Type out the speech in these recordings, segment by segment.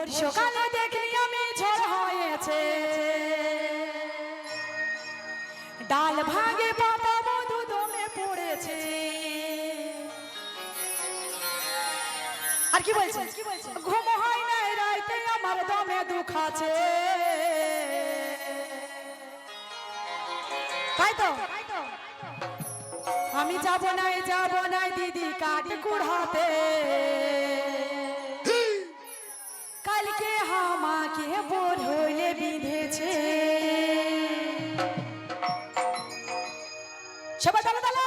ভোর সকালে দেখলি আমি ঝড় হয়েছে, ডাল ভাঙে পাতা মধু দমে পড়েছে। আর কি বলছে? ঘুম হয় নাই রাইতে আমার দমে দুঃখ আছে। তাই তো আমি যাব নাই দিদি কাঠ কুড়াতে, কালকে আমাকে বোর হইলে বিঁধেছে। সবাই তালে তালে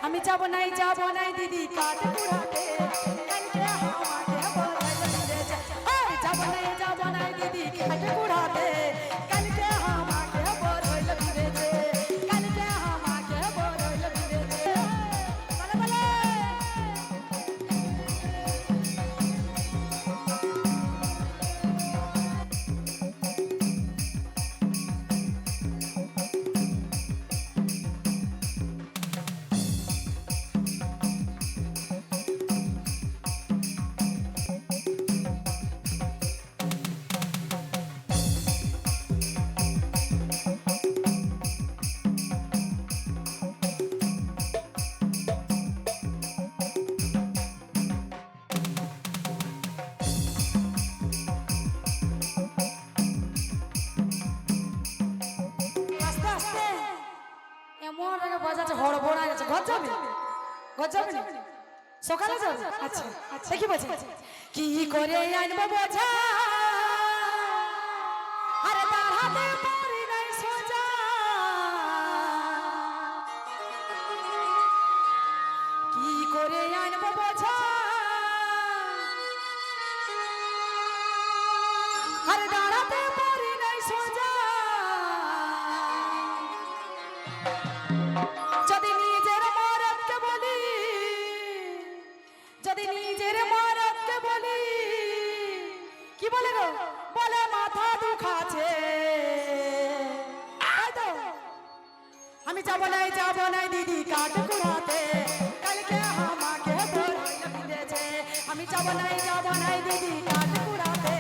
আমি যাব নাই দিদি কাঠ কুড়াতে, কালকে আমাকে বলে বিঁধেছে। যাব নাই দিদি কাঠ কুড়াতে, কালকে আমাকে বলে বিঁধেছে, কালকে আমাকে বলে বিঁধেছে। বলে বলে সকালে যাবে। আচ্ছা দেখি বলছে কি করে আনবো বোঝা, আরে দাঁড়াতে পারি নাই সোজা, কি করে আনবো বোঝা, আরে দাঁড়াতে পারি নাই সোজা। যদি নিজের মরদকে বলি, যদি নিজের মরদকে বলি, কি বলে গো, বলে মাথা দুখাছে। আমি যাব নাই দিদি কাঠ কুড়াতে, কালকে আমাকে বলে বিঁধেছে। আমি যাব নাই দিদি কাঠ কুড়াতে,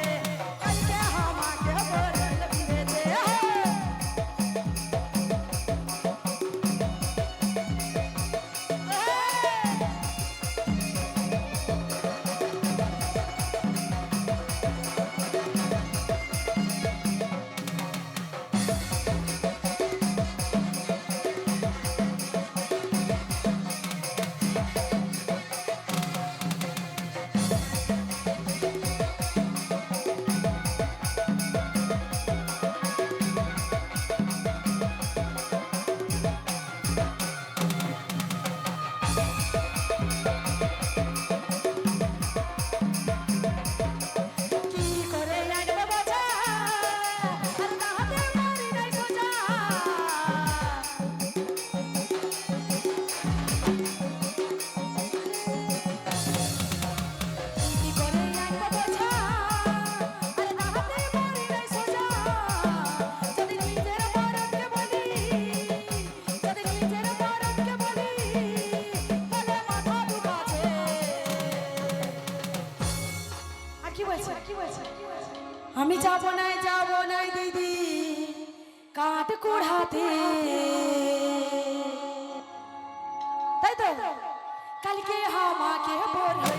কালকে আমাকে বলে বিঁধেছে। আমি যাব নাই দিদি কাঠ কুড়াতে, তাই তো কালকে আমাকে বলবে